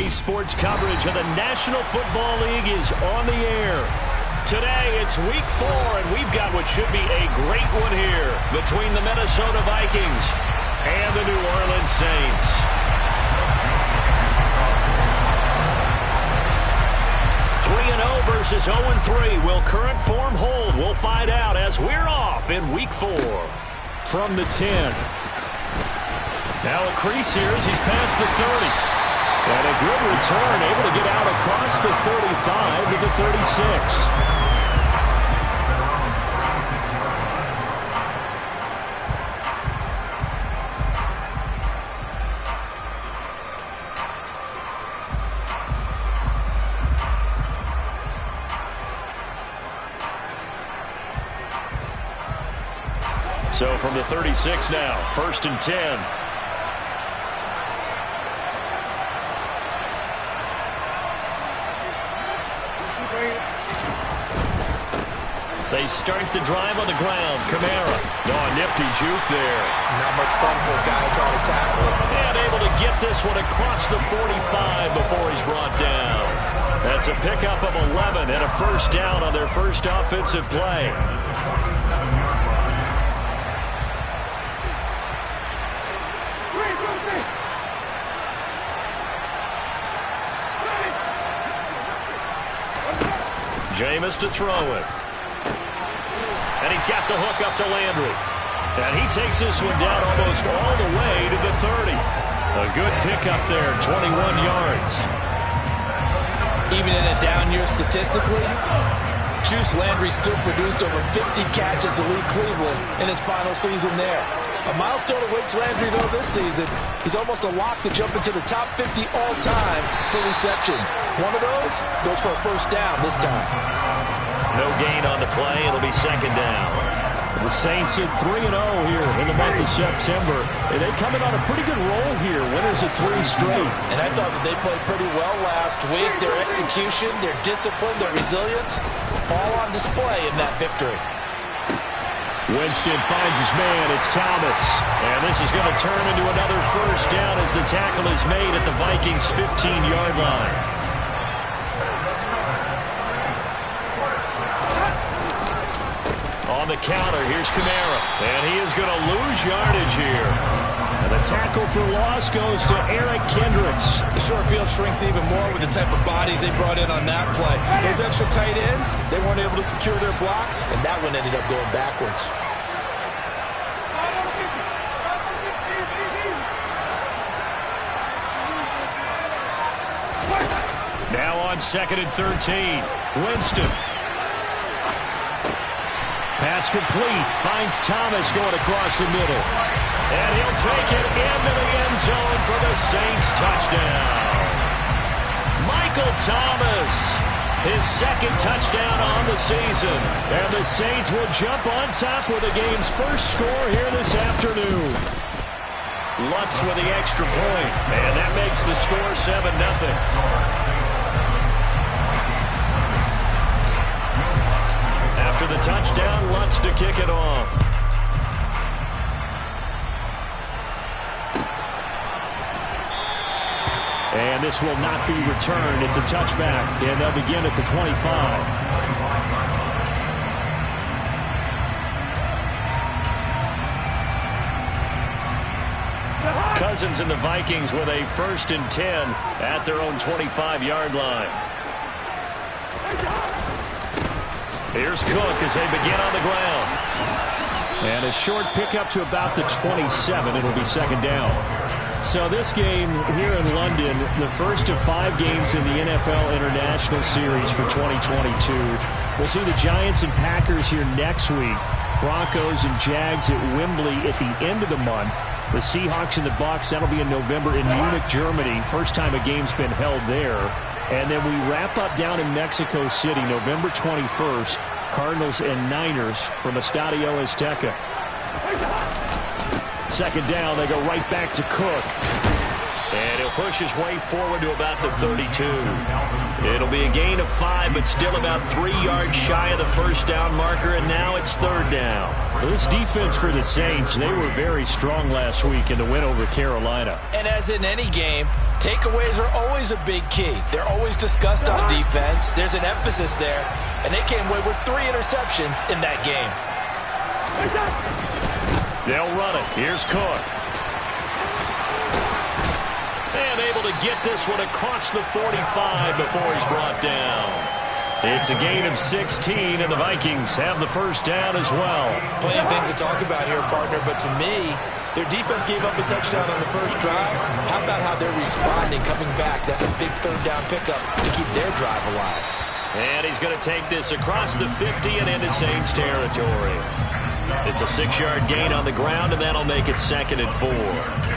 Today's sports coverage of the National Football League is on the air. Today, it's Week 4, and we've got what should be a great one here between the Minnesota Vikings and the New Orleans Saints. Three 3-0 versus 0-3. Will current form hold? We'll find out as we're off in Week 4. From the 10. Now a crease here as he's past the 30. And a good return, able to get out across the 35 to the 36. So from the 36 now, 1st and 10. They start the drive on the ground. Kamara. Oh, nifty juke there. Not much fun for a guy trying to tackle it. And able to get this one across the 45 before he's brought down. That's a pickup of 11 and a first down on their first offensive play. Jameis to throw it. And he's got the hook up to Landry. And he takes this one down almost all the way to the 30. A good pickup there, 21 yards. Even in a down year statistically, Juice Landry still produced over 50 catches to lead Cleveland in his final season there. A milestone awaits Landry, though, this season. He's almost a lock to jump into the top 50 all-time for receptions. One of those goes for a first down this time. No gain on the play. It'll be second down. The Saints at 3-0 here in the month of September. And they come in on a pretty good roll here. Winners of 3 straight. And I thought that they played pretty well last week. Their execution, their discipline, their resilience, all on display in that victory. Winston finds his man. It's Thomas. And this is going to turn into another first down as the tackle is made at the Vikings' 15-yard line. On the counter, here's Kamara. And he is going to lose yardage here. And the tackle for loss goes to Eric Kendricks. The short field shrinks even more with the type of bodies they brought in on that play. Those extra tight ends, they weren't able to secure their blocks, and that one ended up going backwards. Now on 2nd and 13. Winston. Pass complete. Finds Thomas going across the middle. And he'll take it into the end zone for the Saints touchdown. Michael Thomas, his second touchdown on the season. And the Saints will jump on top with the game's first score here this afternoon. Lutz with the extra point. And that makes the score 7-0. After the touchdown, Lutz to kick it off. And this will not be returned. It's a touchback, and they'll begin at the 25. Cousins and the Vikings with a 1st and 10 at their own 25-yard line. Here's Cook as they begin on the ground. And a short pickup to about the 27. It'll be second down. So this game here in London, the first of 5 games in the NFL International Series for 2022. We'll see the Giants and Packers here next week. Broncos and Jags at Wembley at the end of the month. The Seahawks and the Bucs, that'll be in November in Munich, Germany. First time a game's been held there. And then we wrap up down in Mexico City, November 21st. Cardinals and Niners from Estadio Azteca. Second down, they go right back to Cook. And he'll push his way forward to about the 32. It'll be a gain of 5, but still about 3 yards shy of the first down marker, and now it's 3rd down. Well, this defense for the Saints, they were very strong last week in the win over Carolina. And as in any game, takeaways are always a big key. They're always discussed on defense. There's an emphasis there, and they came away with 3 interceptions in that game. They'll run it. Here's Cook. And able to get this one across the 45 before he's brought down. It's a gain of 16, and the Vikings have the first down as well. Plenty of things to talk about here, partner, but to me, their defense gave up a touchdown on the first drive. How about how they're responding, coming back? That's a big 3rd down pickup to keep their drive alive. And he's going to take this across the 50 and into Saints territory. It's a 6-yard gain on the ground, and that'll make it 2nd and 4.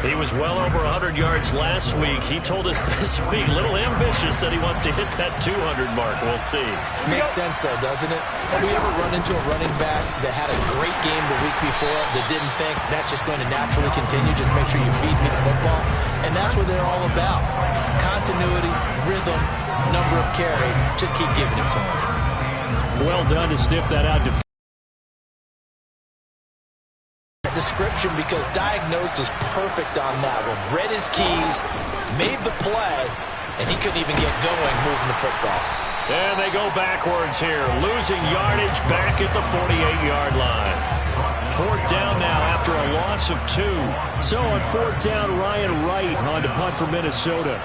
He was well over 100 yards last week. He told us this week, a little ambitious, that he wants to hit that 200 mark. We'll see. Makes sense, though, doesn't it? Have we ever run into a running back that had a great game the week before that didn't think that's just going to naturally continue? Just make sure you feed me the football. And that's what they're all about. Continuity, rhythm, number of carries. Just keep giving it to him. Well done to sniff that out. Description, because diagnosed is perfect on that one. Read his keys, made the play, and he couldn't even get going moving the football. And they go backwards here, losing yardage back at the 48-yard line. 4th down now after a loss of 2. So on 4th down, Ryan Wright on to punt for Minnesota.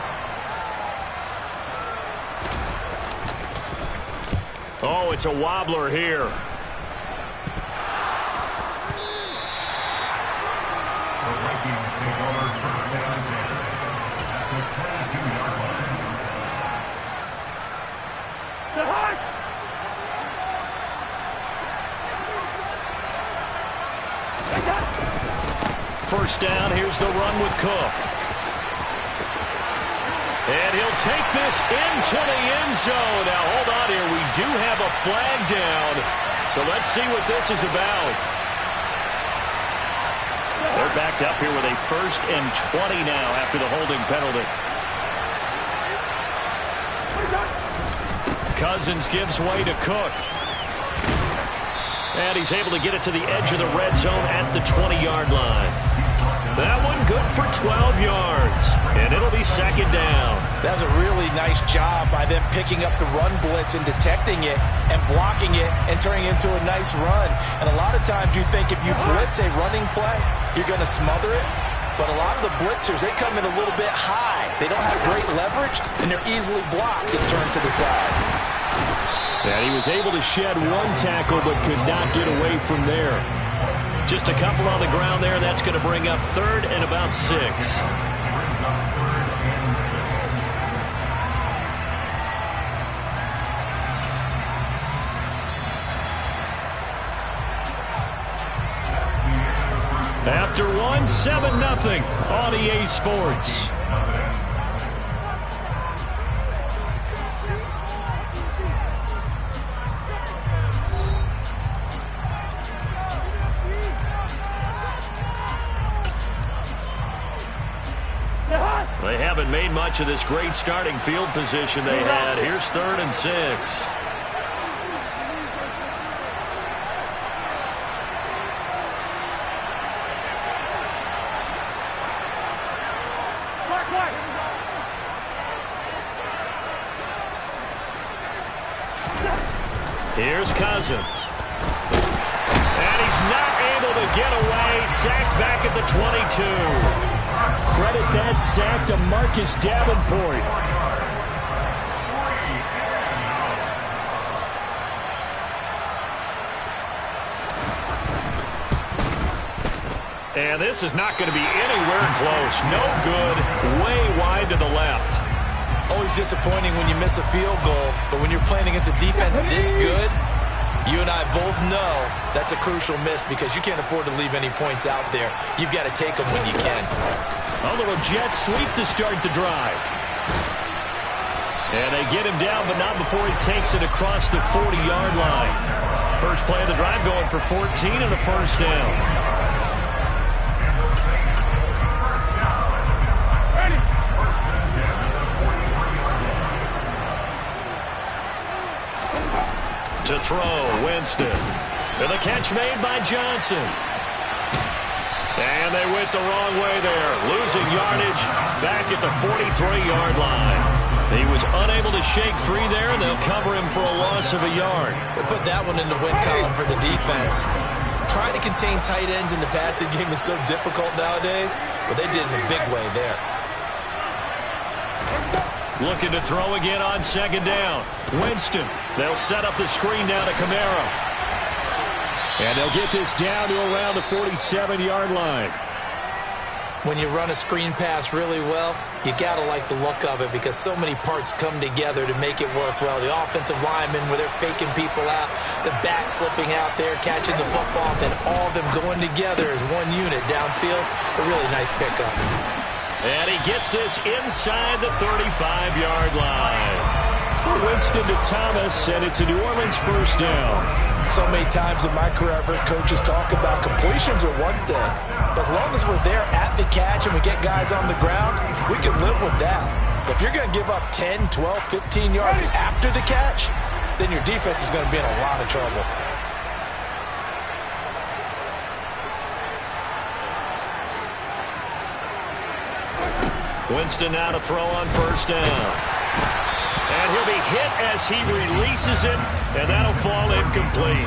Oh, it's a wobbler here. First down, here's the run with Cook. And he'll take this into the end zone. Now, hold on here. We do have a flag down. So let's see what this is about. They're backed up here with a 1st and 20 now after the holding penalty. Cousins gives way to Cook. And he's able to get it to the edge of the red zone at the 20-yard line. That one good for 12 yards. And it'll be 2nd down. That's a really nice job by them picking up the run blitz and detecting it and blocking it and turning it into a nice run. And a lot of times you think if you blitz a running play, you're going to smother it. But a lot of the blitzers, they come in a little bit high. They don't have great leverage, and they're easily blocked and turned to the side. And he was able to shed 1 tackle but could not get away from there. Just a couple on the ground there. That's going to bring up 3rd and about 6. After 1, 7-0 on EA Sports. They haven't made much of this great starting field position they had. Here's 3rd and 6. Here's Cousins. And he's not able to get away. Sacked back at the 22. Credit that sack to Marcus Davenport. And this is not going to be anywhere close. No good. Way wide to the left. Always disappointing when you miss a field goal, but when you're playing against a defense this good, you and I both know that's a crucial miss because you can't afford to leave any points out there. You've got to take them when you can. A little jet sweep to start the drive. And they get him down, but not before he takes it across the 40-yard line. First play of the drive going for 14 and a first down. To throw, Winston. And the catch made by Johnson. And they went the wrong way there. Losing yardage back at the 43-yard line. He was unable to shake free there, and they'll cover him for a loss of a yard. They put that one in the win column for the defense. Trying to contain tight ends in the passing game is so difficult nowadays, but they did it in a big way there. Looking to throw again on second down. Winston. They'll set up the screen down to Camaro. And they'll get this down to around the 47-yard line. When you run a screen pass really well, you got to like the look of it because so many parts come together to make it work well. The offensive linemen, where they're faking people out, the back slipping out there, catching the football, then all of them going together as one unit downfield. A really nice pickup. And he gets this inside the 35-yard line. Winston to Thomas, and it's a New Orleans first down. So many times in my career, I've heard coaches talk about completions are one thing. But as long as we're there at the catch and we get guys on the ground, we can live with that. But if you're going to give up 10, 12, 15 yards after the catch, then your defense is going to be in a lot of trouble. Winston now to throw on first down. And he'll be hit as he releases it, and that'll fall incomplete.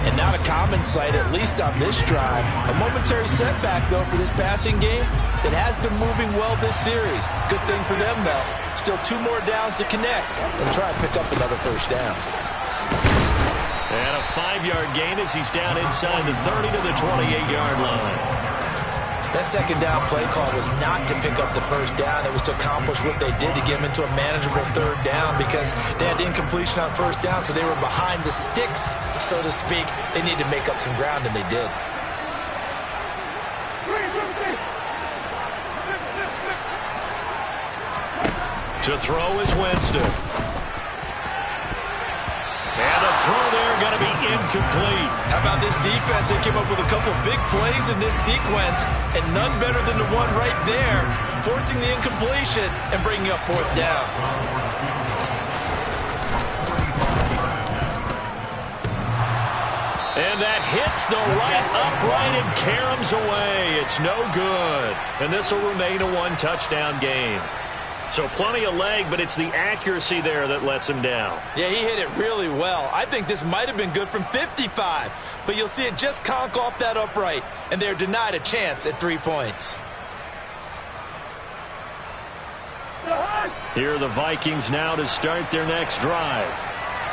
And not a common sight, at least on this drive. A momentary setback, though, for this passing game that has been moving well this series. Good thing for them, though. Still 2 more downs to connect and try to pick up another first down. And a 5-yard gain as he's down inside the 30 to the 28-yard line. That second down play call was not to pick up the first down. It was to accomplish what they did to get them into a manageable third down because they had incompletion on first down, so they were behind the sticks, so to speak. They needed to make up some ground, and they did. To throw is Winston. And the throw there going to be incomplete. How about this defense? They came up with a couple big plays in this sequence, and none better than the one right there, forcing the incompletion and bringing up fourth down. And that hits the right upright and caroms away. It's no good. And this will remain a 1-touchdown game. So plenty of leg, but it's the accuracy there that lets him down. Yeah, he hit it really well. I think this might have been good from 55, but you'll see it just conk off that upright, and they're denied a chance at 3 points. Here are the Vikings now to start their next drive.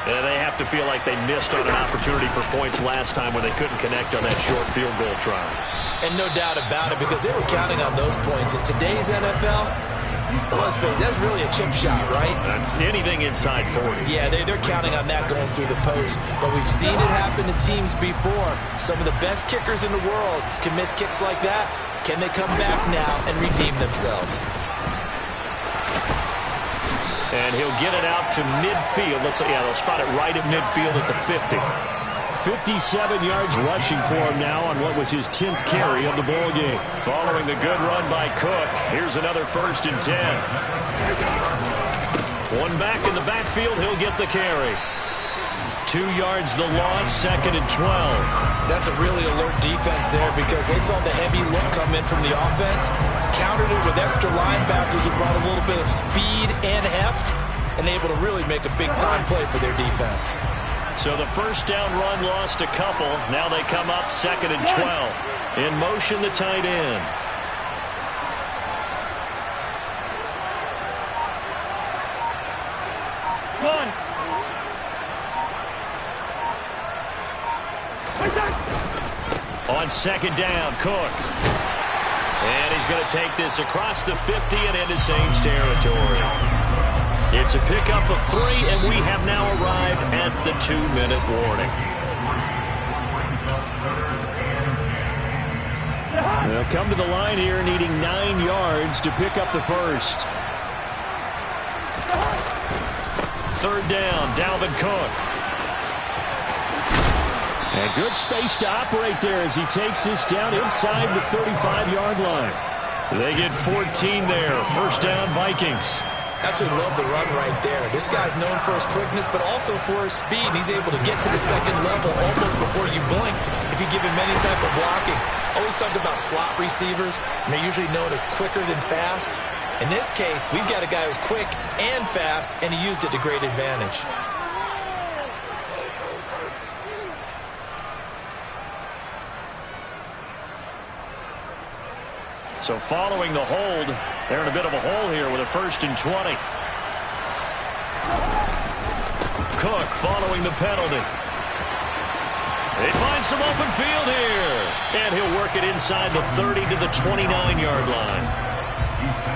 And they have to feel like they missed on an opportunity for points last time when they couldn't connect on that short field goal try. And no doubt about it, because they were counting on those points. In today's NFL, let's face it, that's really a chip shot, right? That's anything inside 40. Yeah, they're counting on that going through the post. But we've seen it happen to teams before. Some of the best kickers in the world can miss kicks like that. Can they come back now and redeem themselves? And he'll get it out to midfield. They'll spot it right at midfield at the 50. 57 yards rushing for him now on what was his 10th carry of the ball game. Following the good run by Cook, here's another 1st and 10. One back in the backfield, he'll get the carry. 2 yards the loss, 2nd and 12. That's a really alert defense there because they saw the heavy look come in from the offense, countered it with extra linebackers who brought a little bit of speed and heft, and able to really make a big-time play for their defense. So the first down run lost a couple. Now they come up 2nd and 12. In motion, the tight end. One. On 2nd down, Cook. And he's going to take this across the 50 and into Saints territory. It's a pickup of 3, and we have now arrived at the 2-minute warning. They'll come to the line here needing 9 yards to pick up the first. 3rd down, Dalvin Cook. And good space to operate there as he takes this down inside the 35-yard line. They get 14 there. 1st down, Vikings. Absolutely love the run right there. This guy's known for his quickness, but also for his speed. He's able to get to the second level almost before you blink if you give him any type of blocking. Always talked about slot receivers, and they're usually known as quicker than fast. In this case, we've got a guy who's quick and fast, and he used it to great advantage. So following the hold, they're in a bit of a hole here with a 1st and 20. Cook following the penalty. They find some open field here. And he'll work it inside the 30 to the 29-yard line.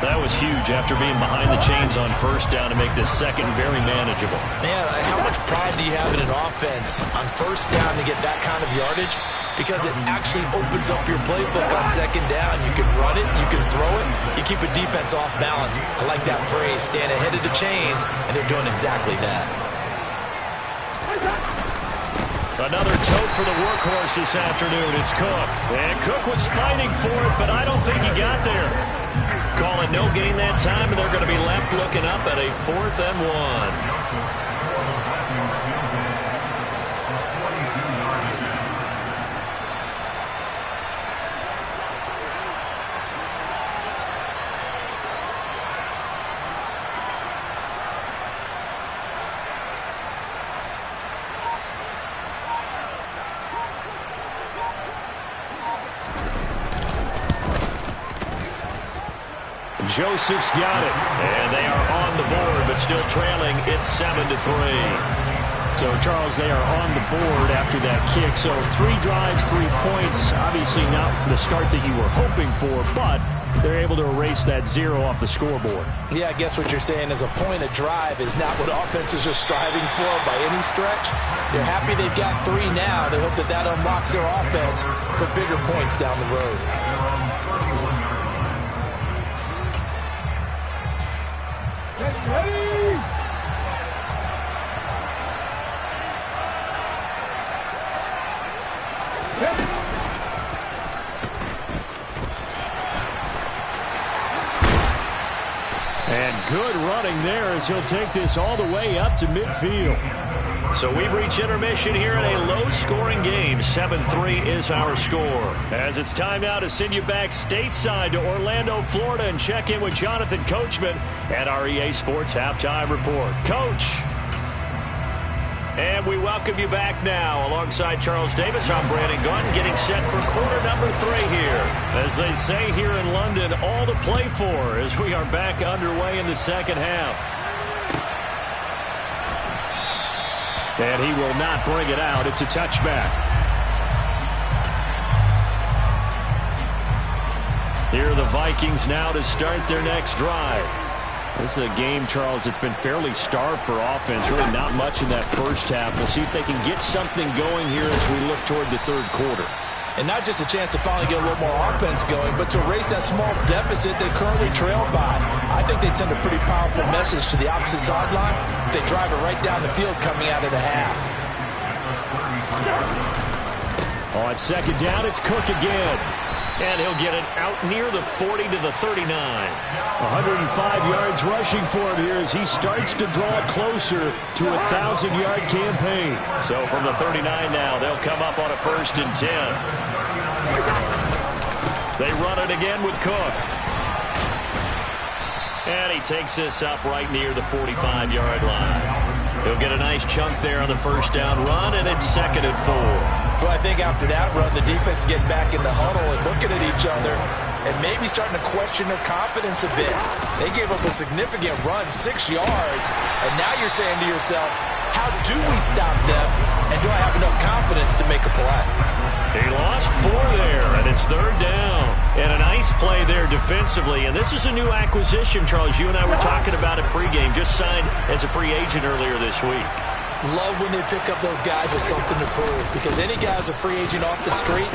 That was huge after being behind the chains on 1st down to make this second very manageable. Man, how much pride do you have in an offense on 1st down to get that kind of yardage? Because it actually opens up your playbook on 2nd down. You can run it, you can throw it, you keep a defense off balance. I like that phrase, stand ahead of the chains, and they're doing exactly that. Another tote for the workhorse this afternoon. It's Cook. And Cook was fighting for it, but I don't think he got there. Call it no gain that time, and they're going to be left looking up at a 4th and 1. Joseph's got it, and they are on the board, but still trailing. It's 7-3. So, Charles, they are on the board after that kick. So, 3 drives, 3 points. Obviously not the start that you were hoping for, but they're able to erase that 0 off the scoreboard. Yeah, I guess what you're saying is a point of drive is not what offenses are striving for by any stretch. They're happy they've got 3 now. They hope that that unlocks their offense for bigger points down the road. And good running there as he'll take this all the way up to midfield. So we've reached intermission here in a low-scoring game. 7-3 is our score. As it's time now to send you back stateside to Orlando, Florida, and check in with Jonathan Coachman at our EA Sports Halftime Report. Coach. And we welcome you back now. Alongside Charles Davis, I'm Brandon Gunn, getting set for quarter number 3 here. As they say here in London, all to play for as we are back underway in the second half. And he will not bring it out. It's a touchback. Here are the Vikings now to start their next drive. This is a game, Charles, that's been fairly starved for offense. Really not much in that first half. We'll see if they can get something going here as we look toward the 3rd quarter. And not just a chance to finally get a little more offense going, but to erase that small deficit they currently trail by. I think they'd send a pretty powerful message to the opposite sideline if they drive it right down the field coming out of the half. On 2nd down, it's Cook again. And he'll get it out near the 40 to the 39. 105 yards rushing for him here as he starts to draw closer to a 1,000-yard campaign. So from the 39 now, they'll come up on a 1st and 10. They run it again with Cook. And he takes this up right near the 45-yard line. He'll get a nice chunk there on the 1st down run, and it's 2nd and 4. Well, I think after that run, the defense getting back in the huddle and looking at each other and maybe starting to question their confidence a bit. They gave up a significant run, 6 yards, and now you're saying to yourself, how do we stop them, and do I have enough confidence to make a play? He lost 4 there, and it's 3rd down. And a nice play there defensively. And this is a new acquisition, Charles. You and I were talking about it pregame. Just signed as a free agent earlier this week. Love when they pick up those guys with something to prove. Because any guy's a free agent off the street,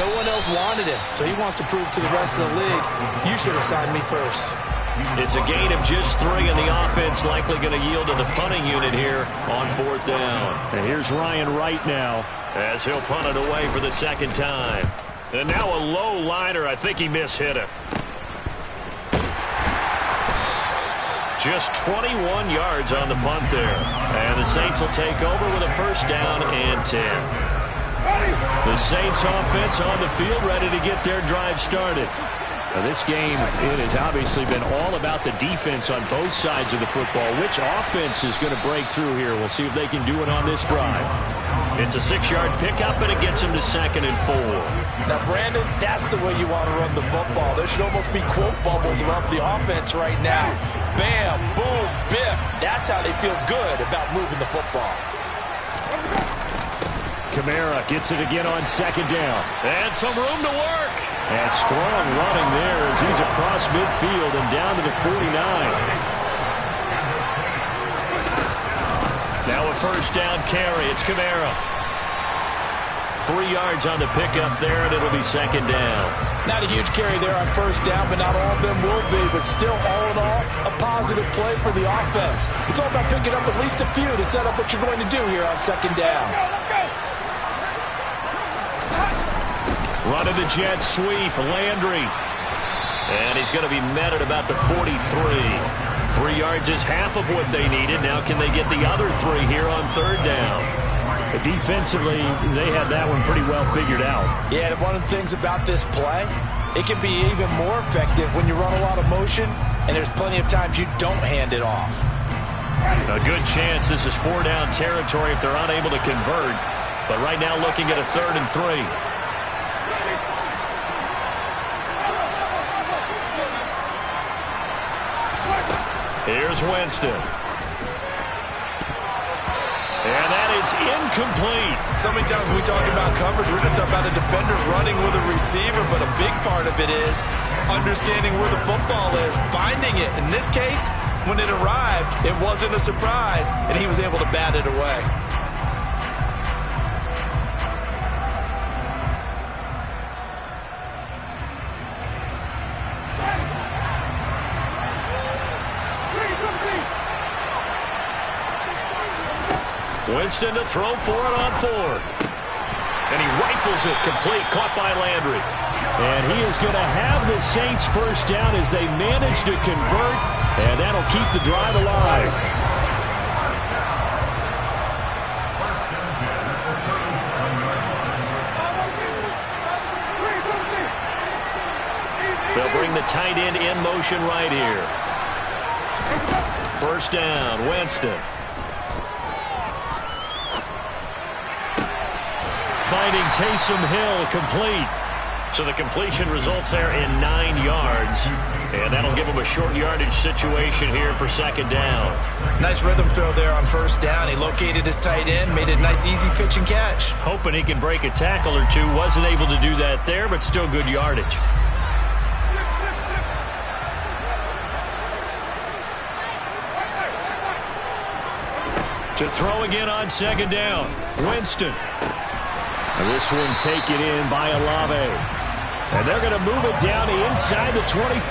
no one else wanted him. So he wants to prove to the rest of the league, you should have signed me first. It's a gain of just 3, and the offense likely going to yield to the punting unit here on 4th down. And here's Ryan Wright now as he'll punt it away for the 2nd time. And now a low liner. I think he mishit it. Just 21 yards on the punt there. And the Saints will take over with a first down and 10. The Saints offense on the field, ready to get their drive started. Now this game, it has obviously been all about the defense on both sides of the football. Which offense is going to break through here? We'll see if they can do it on this drive. It's a 6-yard pickup, and it gets them to 2nd and 4. Now, Brandon, that's the way you want to run the football. There should almost be quote bubbles around the offense right now. Bam, boom, biff. That's how they feel good about moving the football. Kamara gets it again on 2nd down. And some room to work. And strong running there as he's across midfield and down to the 49. Now a first down carry. It's Kamara. 3 yards on the pickup there, and it'll be 2nd down. Not a huge carry there on first down, but not all of them will be. But still, all in all, a positive play for the offense. It's all about picking up at least a few to set up what you're going to do here on 2nd down. Run of the jet sweep, Landry. And he's going to be met at about the 43. 3 yards is half of what they needed. Now can they get the other 3 here on 3rd down? But defensively, they had that one pretty well figured out. Yeah, and one of the things about this play, it can be even more effective when you run a lot of motion, and there's plenty of times you don't hand it off. A good chance this is 4-down territory if they're unable to convert. But right now looking at a 3rd and 3. Here's Winston. And that is incomplete. So many times when we talk about coverage, we're just about a defender running with a receiver, but a big part of it is understanding where the football is, finding it. In this case, when it arrived, it wasn't a surprise, and he was able to bat it away. Winston to throw for it on 4th. And he rifles it complete, caught by Landry. And he is going to have the Saints first down as they manage to convert, and that'll keep the drive alive. They'll bring the tight end in motion right here. First down, Winston. Finding Taysom Hill complete. So the completion results there in 9 yards. And that'll give him a short yardage situation here for 2nd down. Nice rhythm throw there on first down. He located his tight end, made it a nice easy pitch and catch. Hoping he can break a tackle or two. Wasn't able to do that there, but still good yardage. To throw again on 2nd down. Winston. And this one taken in by Olave. And they're going to move it down to inside the 25.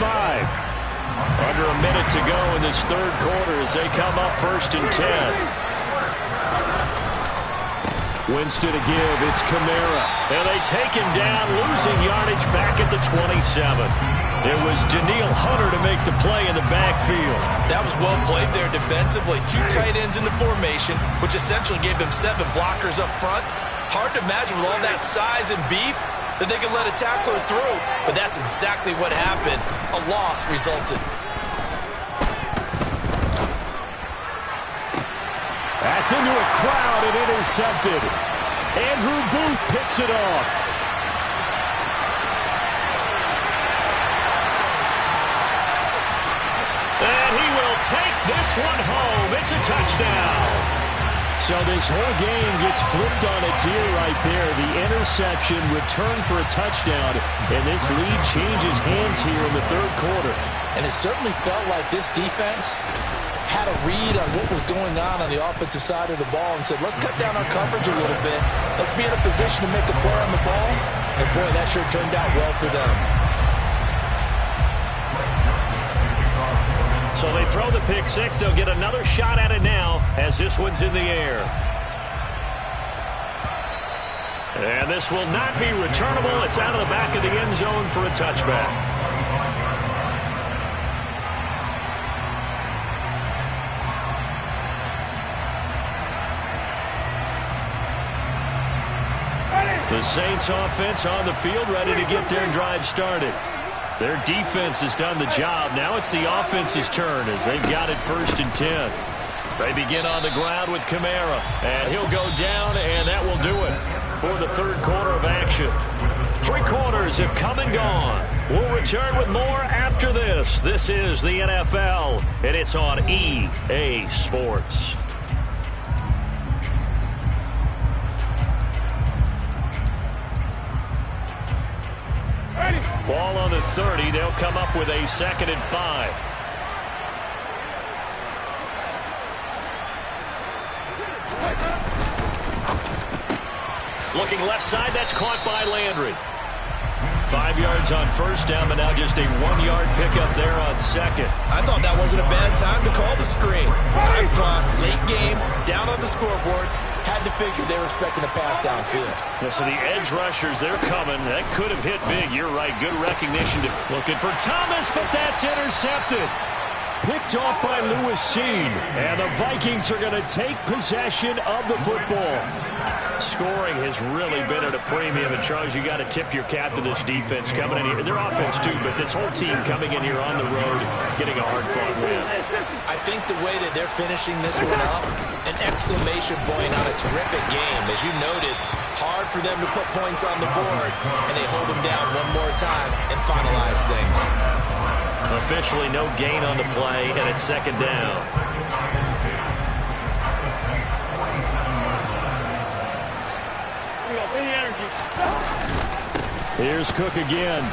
Under a minute to go in this 3rd quarter as they come up 1st and 10. Winston to give. It's Kamara. And they take him down, losing yardage back at the 27. It was Danielle Hunter to make the play in the backfield. That was well played there defensively. 2 tight ends in the formation, which essentially gave them 7 blockers up front. Hard to imagine with all that size and beef that they can let a tackler through. But that's exactly what happened. A loss resulted. That's into a crowd and intercepted. Andrew Booth picks it off. And he will take this one home. It's a touchdown. So this whole game gets flipped on its ear right there. The interception, return for a touchdown, and this lead changes hands here in the 3rd quarter. And it certainly felt like this defense had a read on what was going on the offensive side of the ball and said, let's cut down our coverage a little bit. Let's be in a position to make a play on the ball. And boy, that sure turned out well for them. So they throw the pick 6. They'll get another shot at it now as this one's in the air. And this will not be returnable. It's out of the back of the end zone for a touchback. The Saints offense on the field, ready to get their drive started. Their defense has done the job. Now it's the offense's turn as they've got it 1st and 10. They begin on the ground with Kamara, and he'll go down, and that will do it for the 3rd quarter of action. 3 quarters have come and gone. We'll return with more after this. This is the NFL, and it's on EA Sports. Ball on the 30. They'll come up with a 2nd and 5. Looking left side. That's caught by Landry. 5 yards on 1st down, but now just a 1-yard pickup there on 2nd. I thought that wasn't a bad time to call the screen. I thought late game, down on the scoreboard, had to figure they were expecting a pass downfield. Yeah, so the edge rushers, they're coming. That could have hit big. You're right. Good recognition. Looking for Thomas, but that's intercepted. Picked off by Lewis Seen. And the Vikings are going to take possession of the football. Scoring has really been at a premium. And, Charles, you got to tip your cap to this defense coming in here. Their offense, too, but this whole team coming in here on the road, getting a hard-fought win. I think the way that they're finishing this one up, an exclamation point on a terrific game. As you noted, hard for them to put points on the board, and they hold them down one more time and finalize things. Officially no gain on the play, and it's 2nd down. Here's Cook again.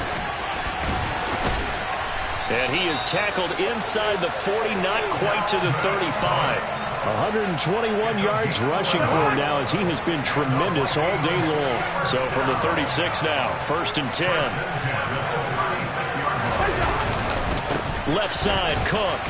And he is tackled inside the 40, not quite to the 35. 121 yards rushing for him now as he has been tremendous all day long. So from the 36 now, 1st and 10. Left side, Cook.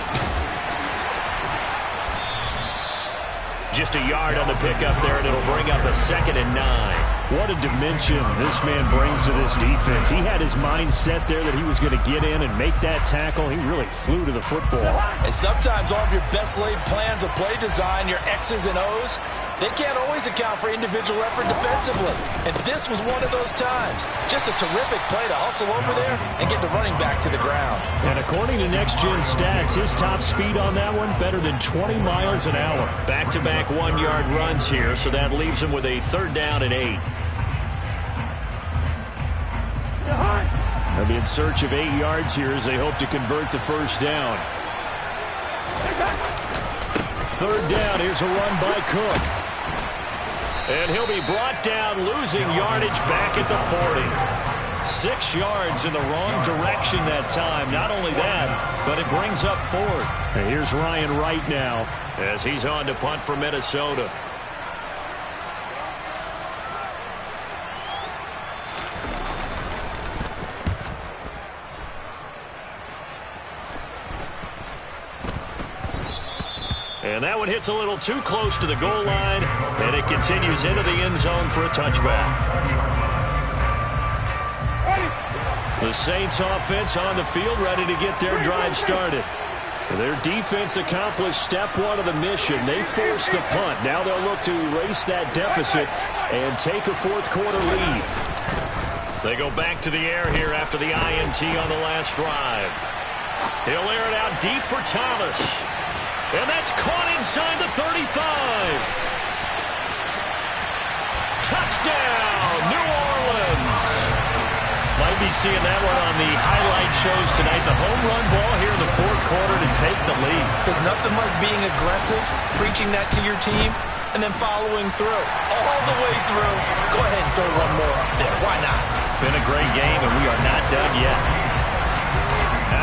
Just a yard on the pickup there, and it'll bring up a 2nd and 9. What a dimension this man brings to this defense. He had his mind set there that he was going to get in and make that tackle. He really flew to the football. And sometimes all of your best laid plans of play design, your X's and O's, they can't always account for individual effort defensively. And this was one of those times. Just a terrific play to hustle over there and get the running back to the ground. And according to Next Gen Stats, his top speed on that one, better than 20 miles an hour. Back-to-back 1-yard runs here, so that leaves him with a 3rd down and 8. They'll be in search of 8 yards here as they hope to convert the 1st down. 3rd down. Here's a run by Cook. And he'll be brought down, losing yardage back at the 40. 6 yards in the wrong direction that time. Not only that, but it brings up 4th. And here's Ryan Wright now as he's on to punt for Minnesota. And that one hits a little too close to the goal line, and it continues into the end zone for a touchback. The Saints offense on the field ready to get their drive started. Their defense accomplished step 1 of the mission. They forced the punt. Now they'll look to erase that deficit and take a 4th quarter lead. They go back to the air here after the INT on the last drive. He'll air it out deep for Thomas. And that's caught inside the 35. Touchdown, New Orleans. Might be seeing that one on the highlight shows tonight. The home run ball here in the 4th quarter to take the lead. There's nothing like being aggressive, preaching that to your team, and then following through. All the way through. Go ahead and throw one more up there. Why not? Been a great game, and we are not done yet.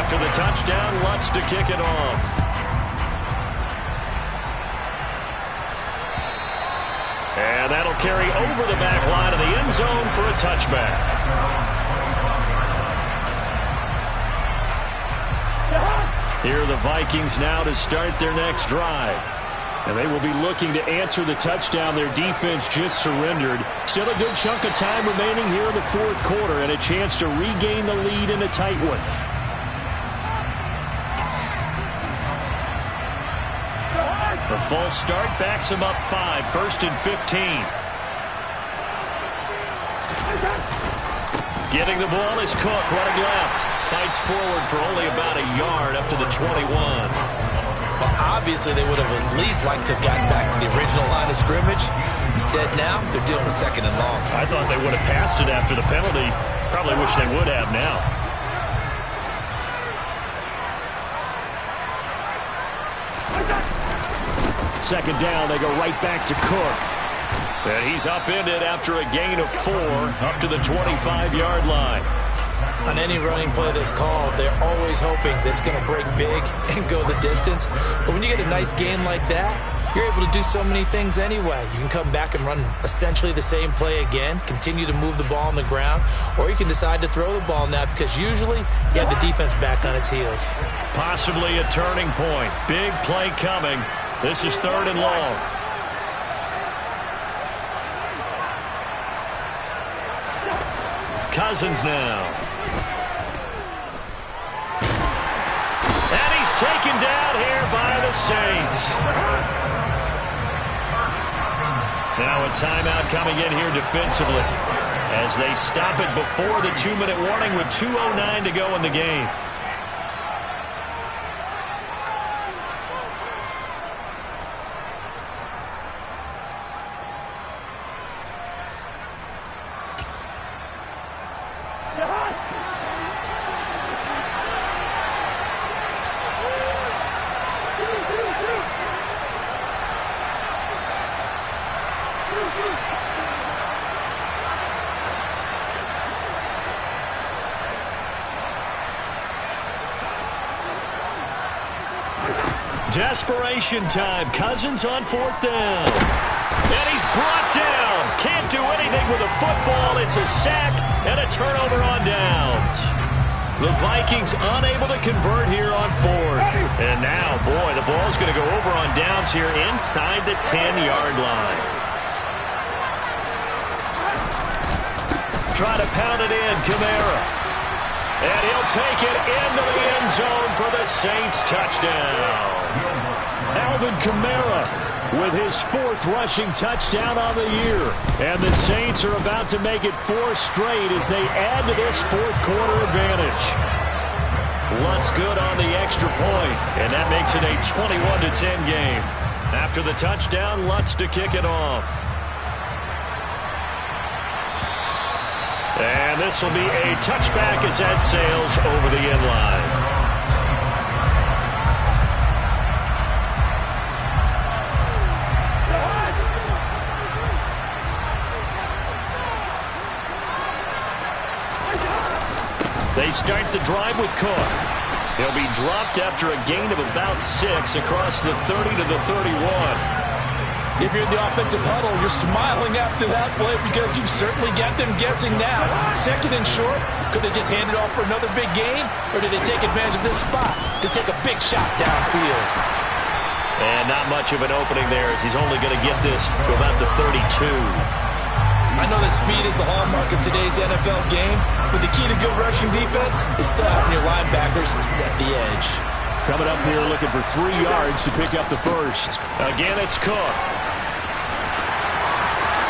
After the touchdown, Lutz to kick it off. And that'll carry over the back line of the end zone for a touchback. Here are the Vikings now to start their next drive. And they will be looking to answer the touchdown their defense just surrendered. Still a good chunk of time remaining here in the 4th quarter and a chance to regain the lead in a tight one. The false start backs him up 5, 1st and 15. Getting the ball is Cook, running left. Fights forward for only about a yard up to the 21. Well, obviously, they would have at least liked to have gotten back to the original line of scrimmage. Instead, now, they're dealing with 2nd and long. I thought they would have passed it after the penalty. Probably wish they would have now. Second down, they go right back to Cook. And he's upended after a gain of 4 up to the 25-yard line. On any running play that's called, they're always hoping that it's going to break big and go the distance. But when you get a nice gain like that, you're able to do so many things anyway. You can come back and run essentially the same play again, continue to move the ball on the ground, or you can decide to throw the ball now because usually you have the defense back on its heels. Possibly a turning point. Big play coming. This is 3rd and long. Cousins now. And he's taken down here by the Saints. Now a timeout coming in here defensively as they stop it before the 2-minute warning with 2:09 to go in the game. Desperation time. Cousins on 4th down. And he's brought down. Can't do anything with a football. It's a sack and a turnover on downs. The Vikings unable to convert here on 4th. And now, boy, the ball's going to go over on downs here inside the 10-yard line. Try to pound it in, Kamara. And he'll take it into the end zone for the Saints touchdown. Alvin Kamara with his 4th rushing touchdown on the year. And the Saints are about to make it 4 straight as they add to this 4th quarter advantage. Lutz good on the extra point, and that makes it a 21-10 game. After the touchdown, Lutz to kick it off. And this will be a touchback as that sails over the end line. They start the drive with Cook. He'll be dropped after a gain of about 6 across the 30 to the 31. If you're in the offensive huddle, you're smiling after that play because you've certainly got them guessing now. 2nd and short, could they just hand it off for another big gain? Or did they take advantage of this spot to take a big shot downfield? And not much of an opening there as he's only going to get this to about the 32. I know that speed is the hallmark of today's NFL game, but the key to good rushing defense is still having your linebackers set the edge. Coming up here looking for 3 yards to pick up the first. Again, it's Cook.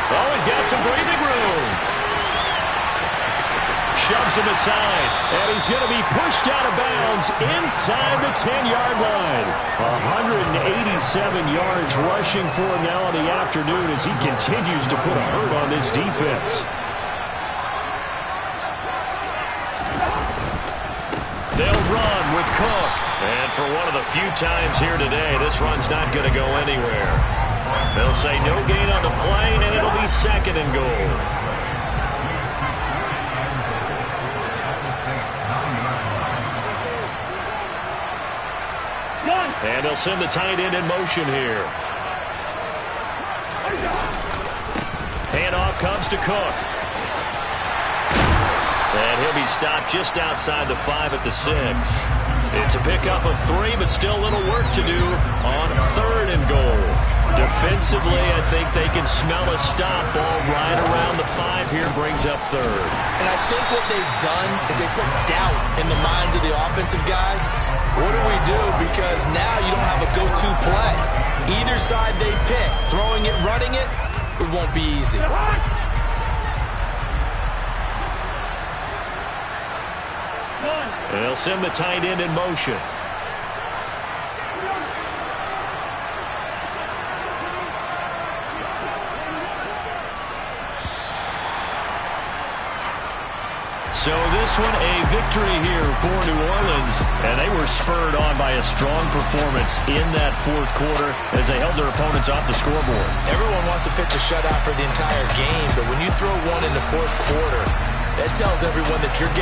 Oh, he's got some breathing room. Shoves him aside, and he's going to be pushed out of bounds inside the 10-yard line. 187 yards rushing for him now in the afternoon as he continues to put a hurt on this defense. They'll run with Cook. And for one of the few times here today, this run's not going to go anywhere. They'll say no gain on the play, and it'll be 2nd and goal. And they'll send the tight end in motion here. Handoff comes to Cook. And he'll be stopped just outside the 5 at the 6. It's a pickup of 3, but still a little work to do on 3rd and goal. Defensively, I think they can smell a stop. Ball right around the 5 here brings up 3rd. And I think what they've done is they put doubt in the minds of the offensive guys. What do we do? Because now you don't have a go-to play. Either side they pick, throwing it, running it, it won't be easy. They'll send the tight end in motion. So this one a victory here for New Orleans, and they were spurred on by a strong performance in that fourth quarter as they held their opponents off the scoreboard. Everyone wants to pitch a shutout for the entire game, but when you throw one in the fourth quarter, that tells everyone that you're getting